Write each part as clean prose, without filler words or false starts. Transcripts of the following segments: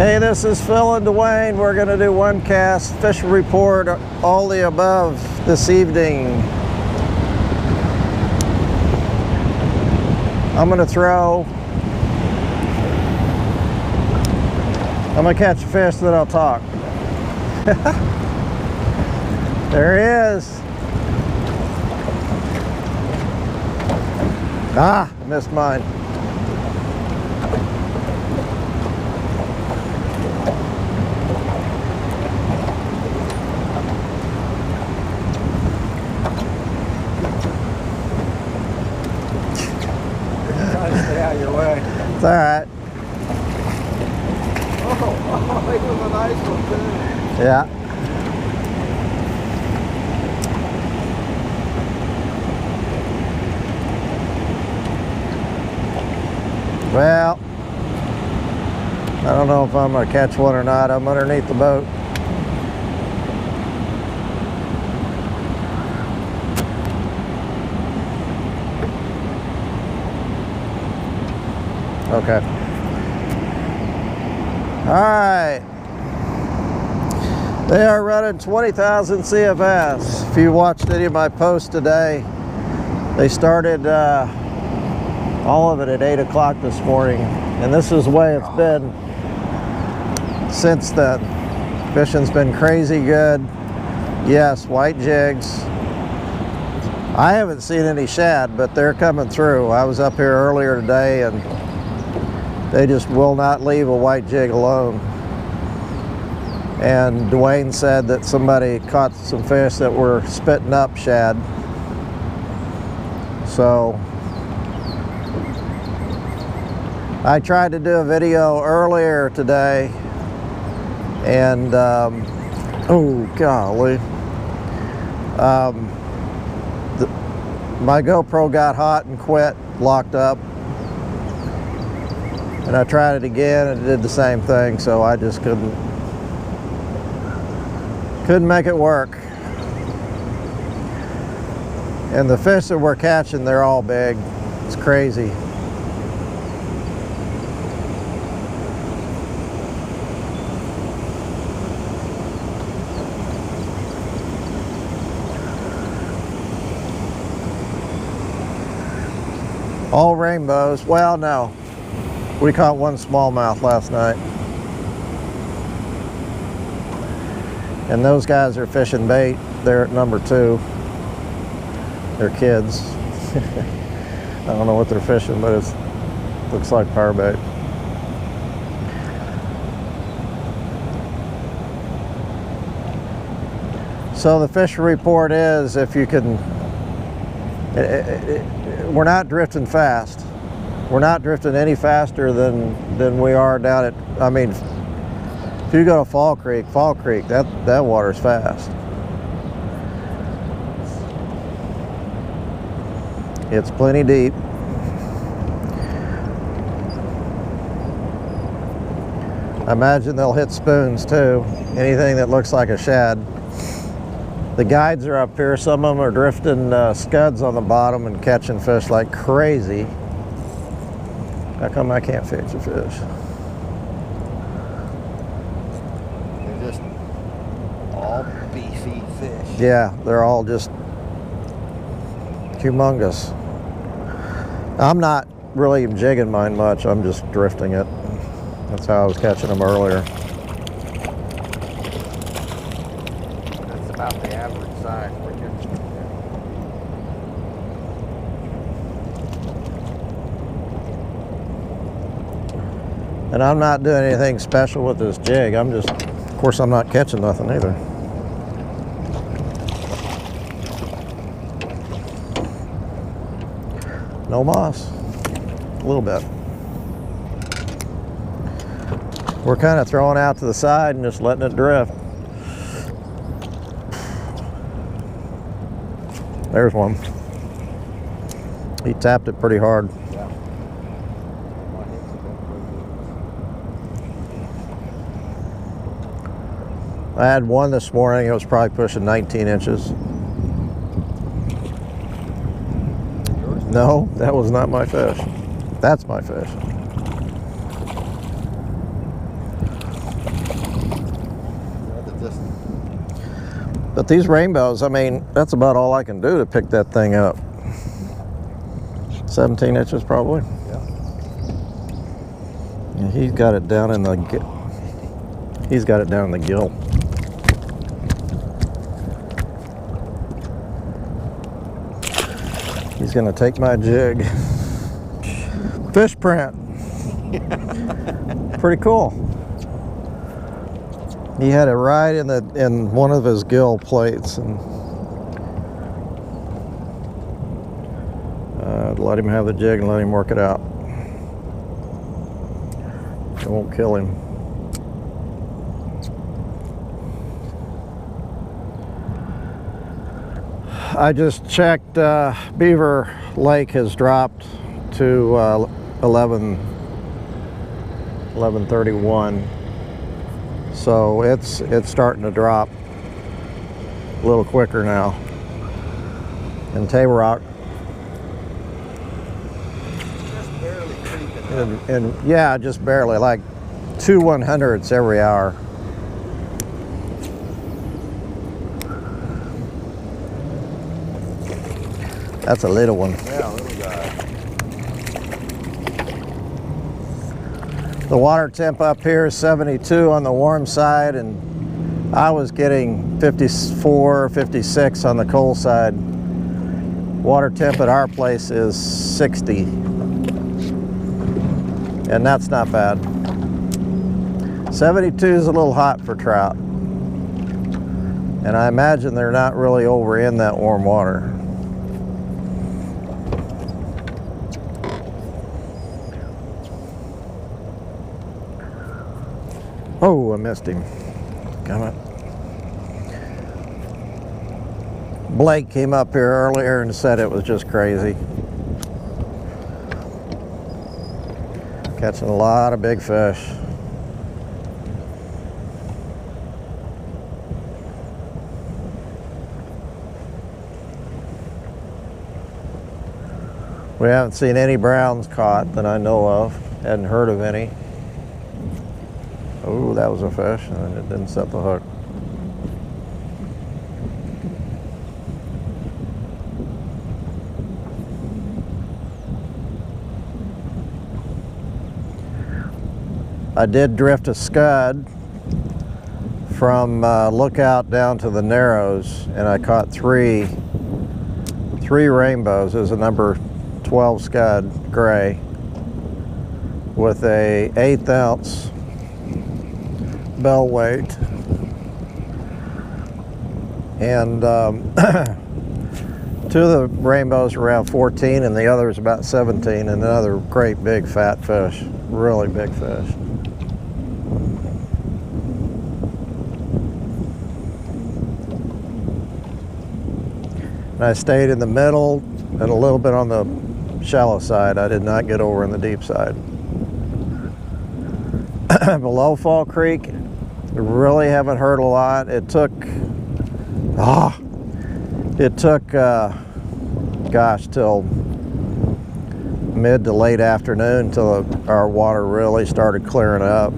Hey, this is Phil and Duane. We're going to do one cast fish report, all the above this evening. I'm going to throw. I'm going to catch a fish, then I'll talk. There he is. Ah, I missed mine. Stay out of your way. It's all right. Oh, it was a nice one too. Yeah. Well, I don't know if I'm going to catch one or not. I'm underneath the boat. Okay. All right. They are running 20,000 CFS. If you watched any of my posts today, they started all of it at 8 o'clock this morning. And this is the way it's been since then. Fishing's been crazy good. Yes, white jigs. I haven't seen any shad, but they're coming through. I was up here earlier today and they just will not leave a white jig alone. And Duane said that somebody caught some fish that were spitting up shad. So I tried to do a video earlier today and oh golly, my GoPro got hot and quit, locked up. And I tried it again and it did the same thing, so I just couldn't make it work. And the fish that we're catching, they're all big. It's crazy. All rainbows. Well, no. We caught one smallmouth last night. And those guys are fishing bait. They're at number 2. They're kids. I don't know what they're fishing, but it looks like power bait. So the fishing report is, if you can, we're not drifting fast. We're not drifting any faster than we are down at, I mean, if you go to Fall Creek, that water's fast. It's plenty deep. I imagine they'll hit spoons too. Anything that looks like a shad. The guides are up here. Some of them are drifting scuds on the bottom and catching fish like crazy. How come I can't catch a fish? They're just all beefy fish. Yeah, they're all just humongous. I'm not really jigging mine much. I'm just drifting it. That's how I was catching them earlier. That's about the average size we're catching. And I'm not doing anything special with this jig. I'm just, of course, I'm not catching nothing either. No moss. A little bit. We're kind of throwing out to the side and just letting it drift. There's one. He tapped it pretty hard. I had one this morning. It was probably pushing 19 inches. No, that was not my fish. That's my fish. But these rainbows, I mean, that's about all I can do to pick that thing up. 17 inches probably. Yeah. And he's got it down in the gill. He's gonna take my jig. Fish print. Pretty cool. He had it right in one of his gill plates, and let him have the jig and let him work it out. It won't kill him. I just checked, Beaver Lake has dropped to 11:31, so it's starting to drop a little quicker now. And Table Rock, Just barely creeping up. and yeah, just barely, like 2 100ths every hour. That's a little one. Yeah, little guy. The water temp up here is 72 on the warm side, and I was getting 54, 56 on the cold side. Water temp at our place is 60, and that's not bad. 72 is a little hot for trout, and I imagine they're not really over in that warm water. Oh, I missed him. Come on. Blake came up here earlier and said it was just crazy. Catching a lot of big fish. We haven't seen any browns caught that I know of. Hadn't heard of any. Oh, that was a fish, and it didn't set the hook. I did drift a scud from Lookout down to the Narrows, and I caught three rainbows. It was a number 12 scud gray with a 1/8 ounce bell weight, and 2 of the rainbows were around 14 and the other was about 17, and another great big fat fish, really big fish. And I stayed in the middle and a little bit on the shallow side. I did not get over in the deep side. Below Fall Creek, really haven't heard a lot. It took gosh, till mid to late afternoon till our water really started clearing up.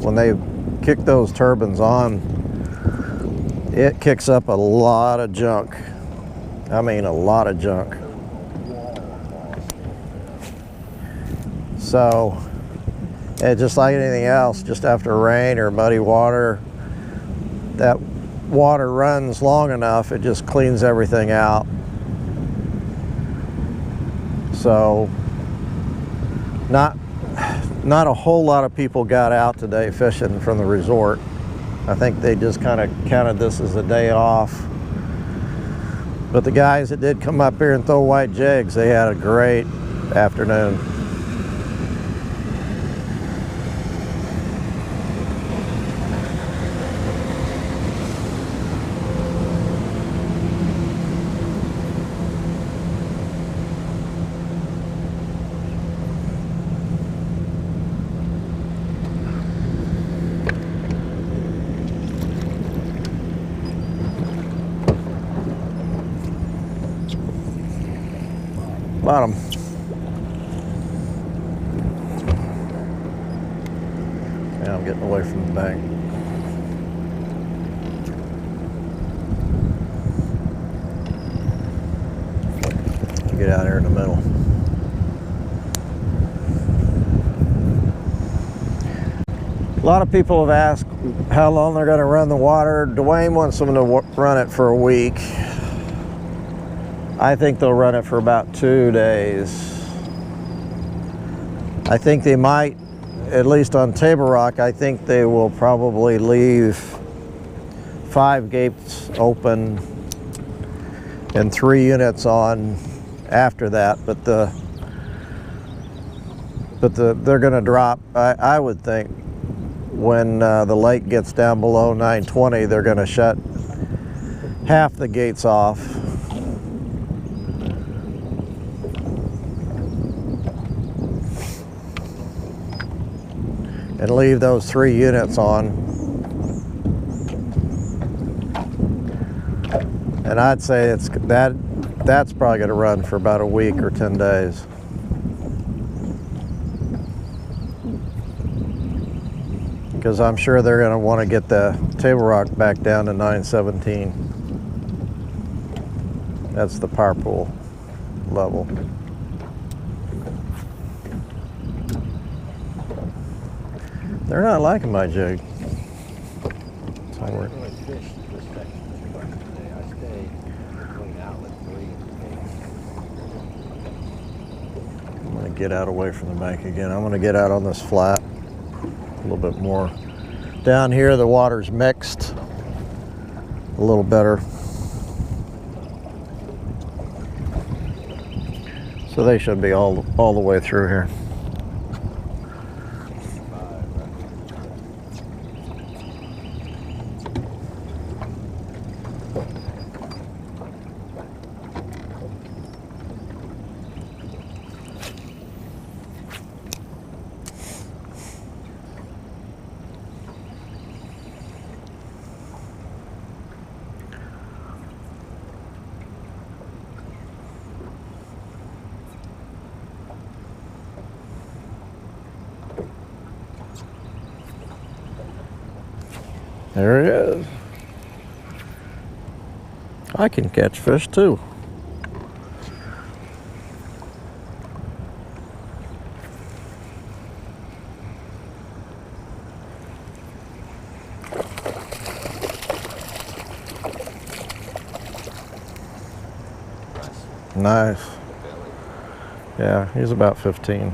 When they kick those turbines on, it kicks up a lot of junk. I mean, a lot of junk. So, and just like anything else, just after rain or muddy water, that water runs long enough, it just cleans everything out. So, not a whole lot of people got out today fishing from the resort. I think they just kind of counted this as a day off. But the guys that did come up here and throw white jigs, they had a great afternoon. Bottom. Yeah, I'm getting away from the bank. get out here in the middle. A lot of people have asked how long they're going to run the water. Duane wants them to run it for a week. I think they'll run it for about 2 days. I think they might, at least on Table Rock, I think they will probably leave 5 gates open and 3 units on after that, but they're going to drop. I would think when the lake gets down below 920, they're going to shut half the gates off. And leave those 3 units on. And I'd say that's probably going to run for about a week or 10 days. Because I'm sure they're going to want to get the Table Rock back down to 917. That's the power pool level. They're not liking my jig. I didn't really fish this section much today. I stayed between outlet 3 and 8. I'm going to get out away from the bank again. I'm going to get out on this flat a little bit more. Down here the water's mixed a little better. So they should be all the way through here. There he is. I can catch fish too. Nice. Yeah, he's about 15.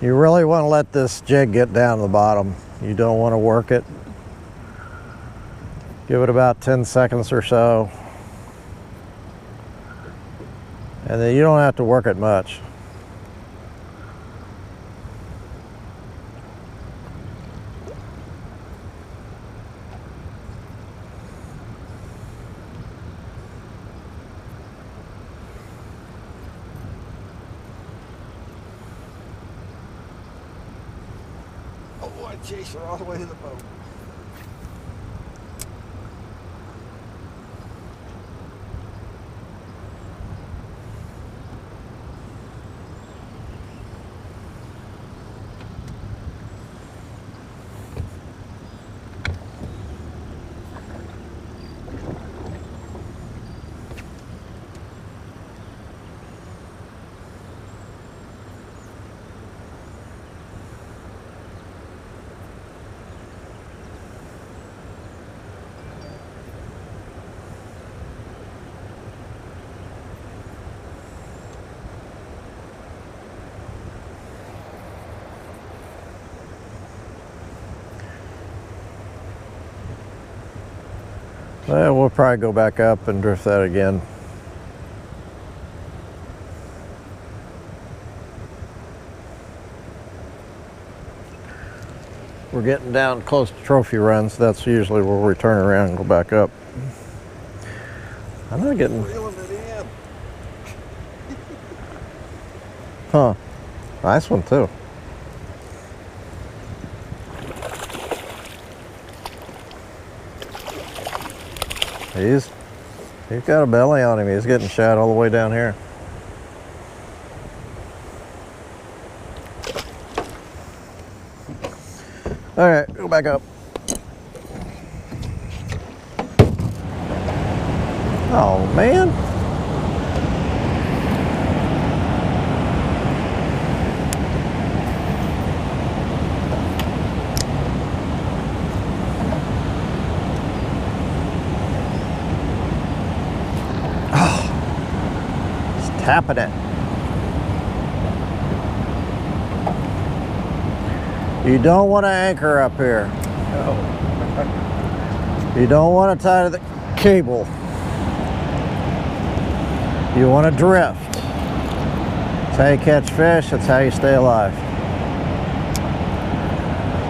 You really want to let this jig get down to the bottom. You don't want to work it. Give it about 10 seconds or so. And then you don't have to work it much. Oh, I chased her all the way to the boat. Well, we'll probably go back up and drift that again. We're getting down close to trophy runs. That's usually where we turn around and go back up. I'm not getting... Reeling it in. Huh. Nice one too. He's got a belly on him. He's getting shot all the way down here. All right, go back up. Oh, man. Oh, just tapping it. You don't want to anchor up here. No. You don't want to tie to the cable. You want to drift. That's how you catch fish. That's how you stay alive.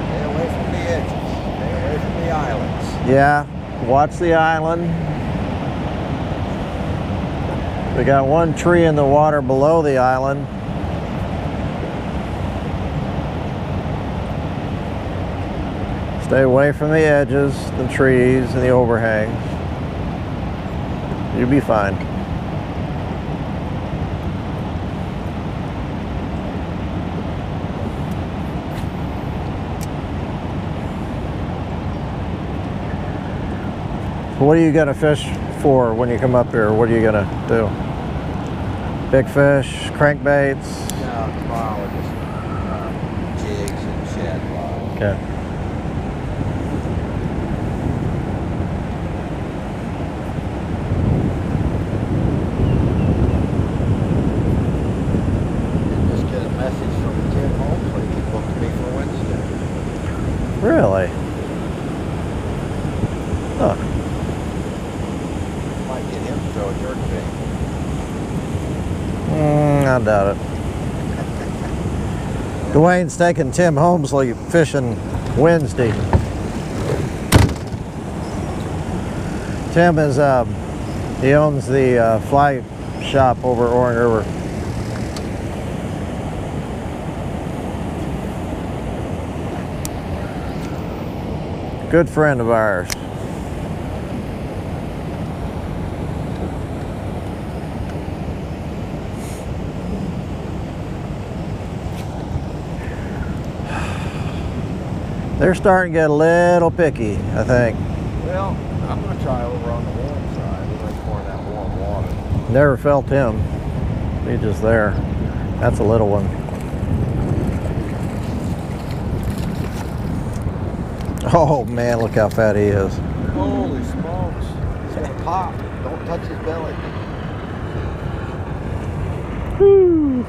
Stay away from the edges. Stay away from the islands. Yeah, watch the island. We got one tree in the water below the island. Stay away from the edges, the trees, and the overhangs. You'll be fine. What are you gonna fish for when you come up here? What are you gonna do? Big fish, crankbaits? No, tomorrow we're just jigs and shad rods. Okay. Just get a message from Tim Holmsley. He booked me for Wednesday. Really? Huh. Might get him to throw a jerk bait. I doubt it. Duane's taking Tim Holmsley fishing Wednesday. Tim is, he owns the fly shop over at Orange River. Good friend of ours. They're starting to get a little picky, I think. Well, I'm going to try over on the warm side. We're going to pour in that warm water. Never felt him. He's just there. That's a little one. Oh man, look how fat he is. Holy smokes. He's going to pop. Don't touch his belly. Woo.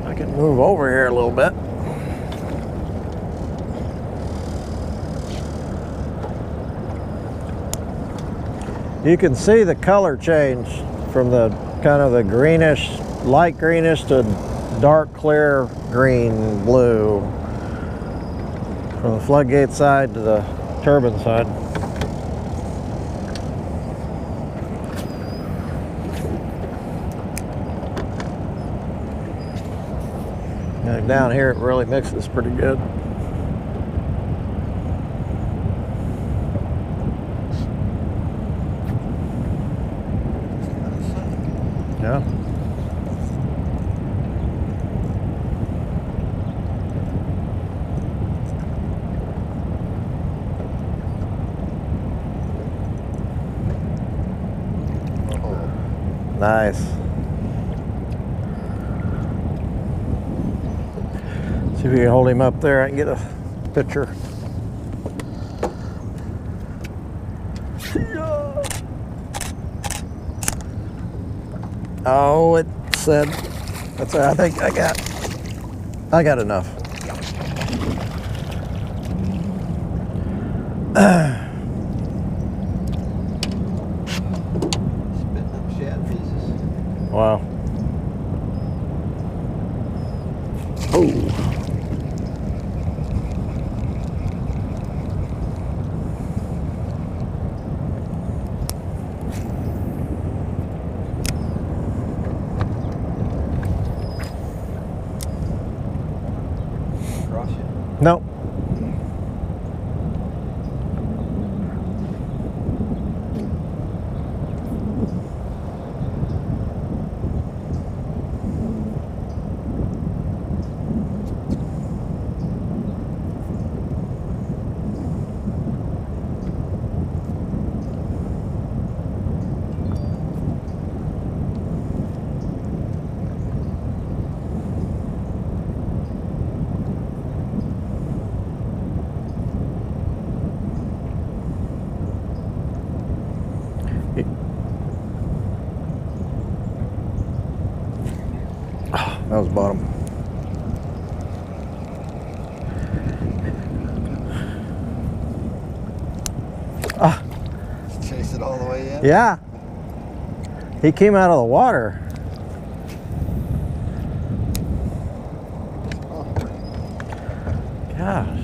I can move over here a little bit. You can see the color change from the kind of the greenish, light greenish to dark clear green, blue. From the floodgate side to the turbine side. And down here it really mixes pretty good. Yeah. Nice. See if we can hold him up there. I can get a picture. Oh, it said. That's. I think I got enough. Spitting up shad pieces. Wow. Oh. Cross you. Nope. That was bottom. Ah, Chase it all the way in? yeah. He came out of the water. Oh. Gosh.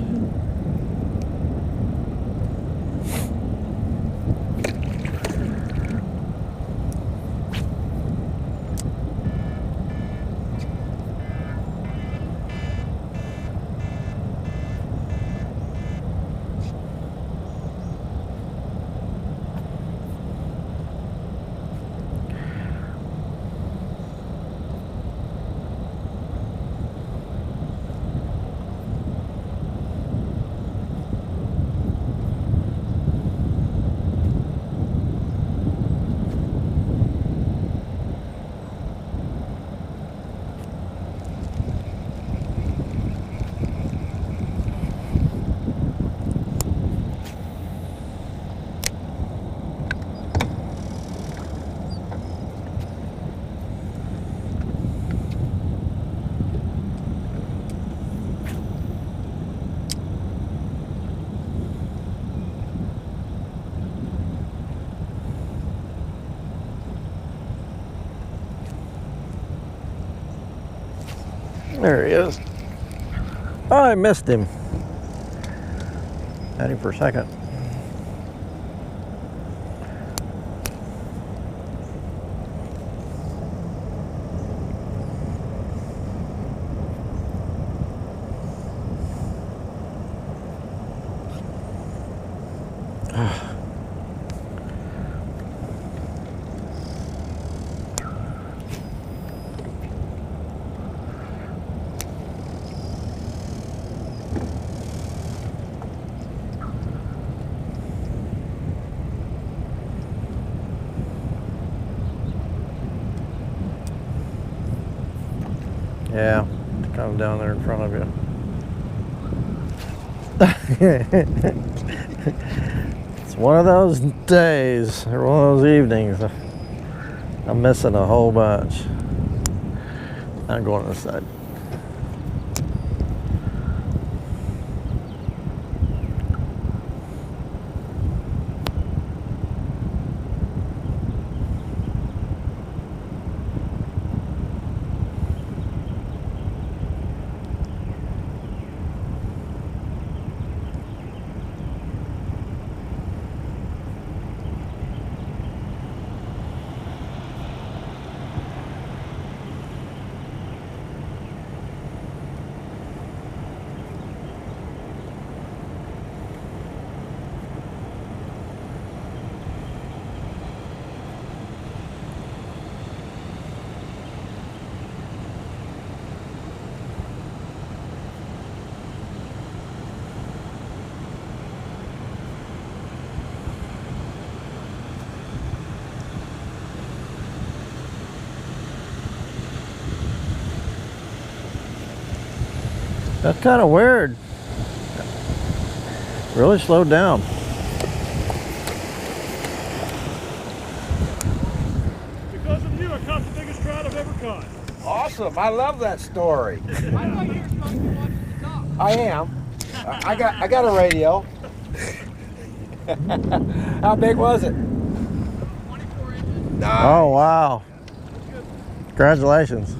There he is. Oh, I missed him. Had him for a second. Yeah, it's kind of down there in front of you. It's one of those days, or one of those evenings. I'm missing a whole bunch. I'm going to the side. That's kind of weird. Really slowed down. Because of you, I caught the biggest trout I've ever caught. Awesome! I love that story. I thought you were supposed to watch the dock. I am. I got a radio. How big was it? 24 inches. Nice. Oh, wow. Congratulations.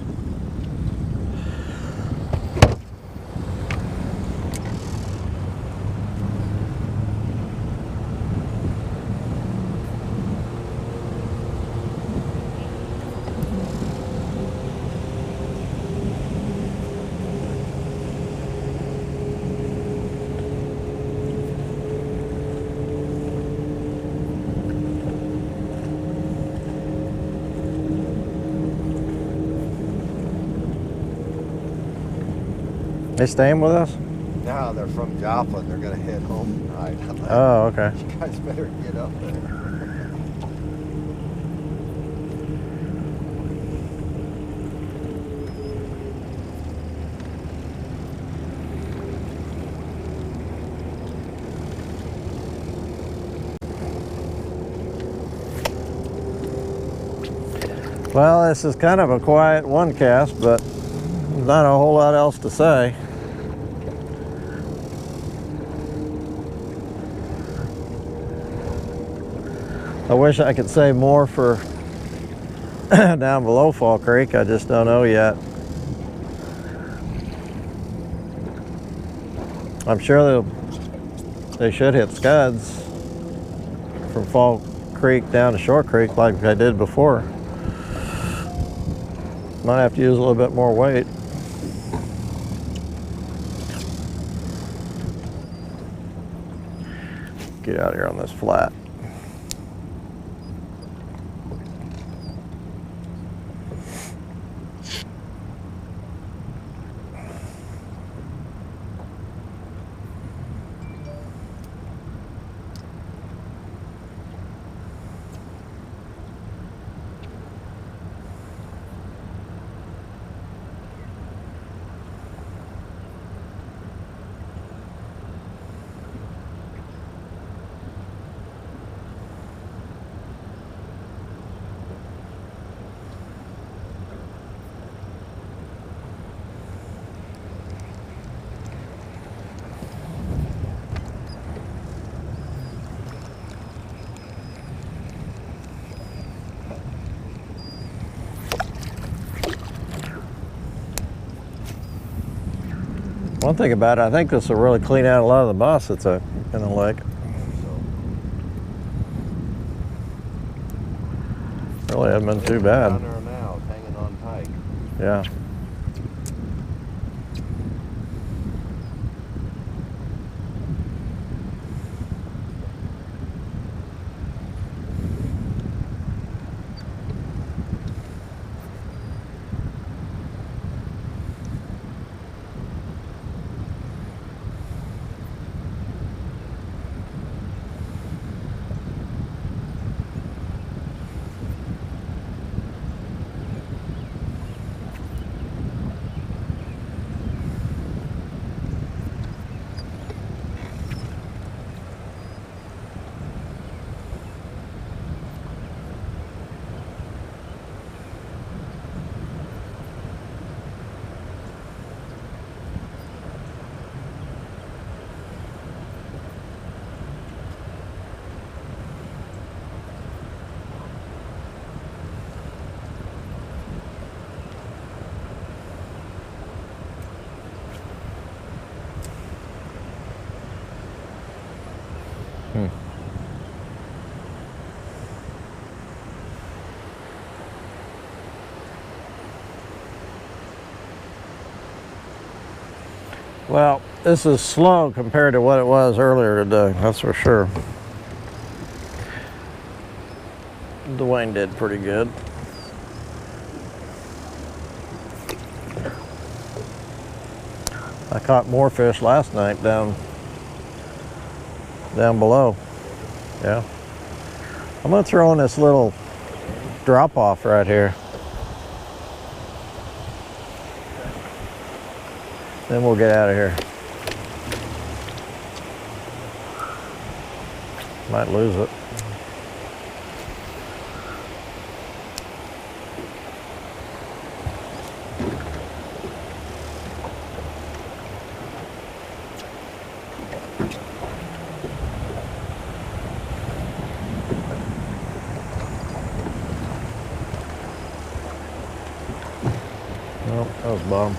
They staying with us? No, they're from Joplin. They're gonna head home tonight. I'm like, Oh, okay. you guys better get up there. Well, this is kind of a quiet one cast, but not a whole lot else to say. I wish I could say more for down below Fall Creek. I just don't know yet. I'm sure they should hit scuds from Fall Creek down to Short Creek like I did before. Might have to use a little bit more weight. Get out here on this flat. One thing about it, I think this will really clean out a lot of the moss that's in the lake. Really hasn't been too bad. Down there now, it's hanging on tight. Yeah. Well, this is slow compared to what it was earlier today, that's for sure. Duane did pretty good. I caught more fish last night down below. Yeah. I'm gonna throw in this little drop off right here. Then we'll get out of here. Might lose it. bottom.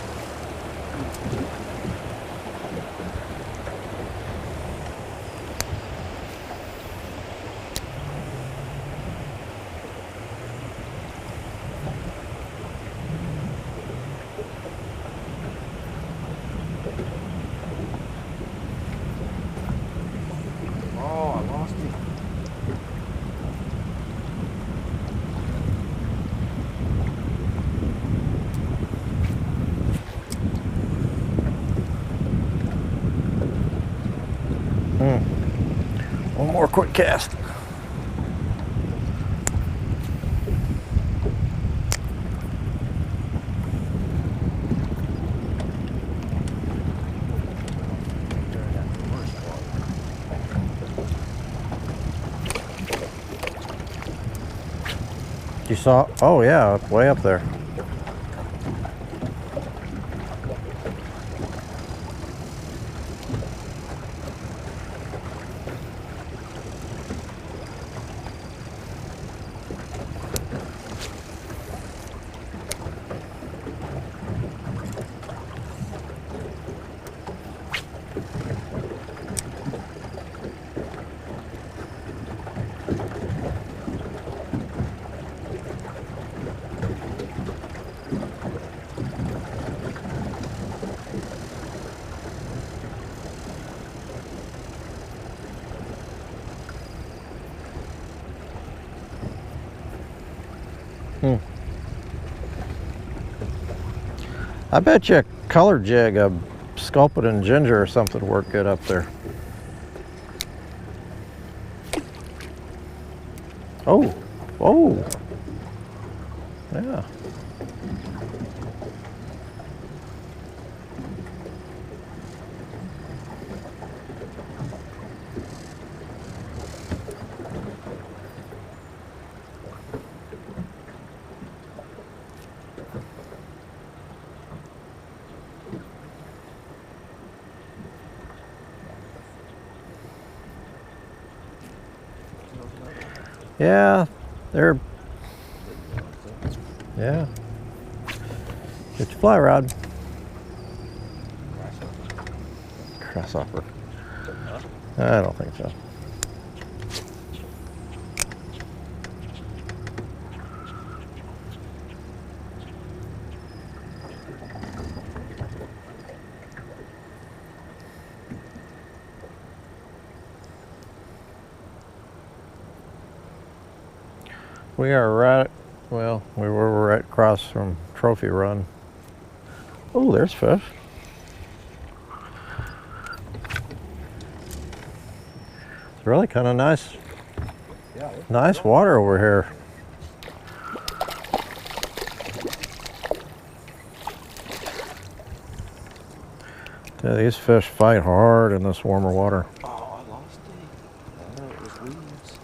Oh, I lost it. One more quick cast. You saw? Oh yeah, way up there. I bet you a color jig, a sculpted in ginger or something would work good up there. Oh, oh, yeah. Yeah, they're, yeah. Get your fly rod. Grasshopper. I don't think so. We are right, well, we were right across from Trophy Run. Oh, there's fish. It's really kind of nice, nice water over here. Yeah, these fish fight hard in this warmer water. Oh, I lost it. Oh, it was weeds.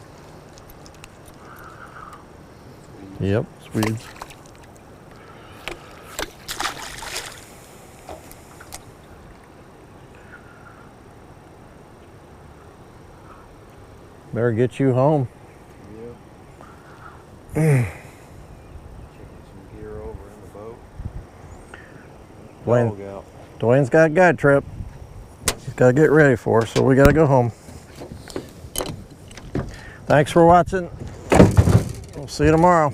Yep, it's weeds. Better get you home. Yeah. Checking some gear over in the boat. Duane, Dog out. Duane's got a guide trip. He's got to get ready for us, so we got to go home. Thanks for watching. We'll see you tomorrow.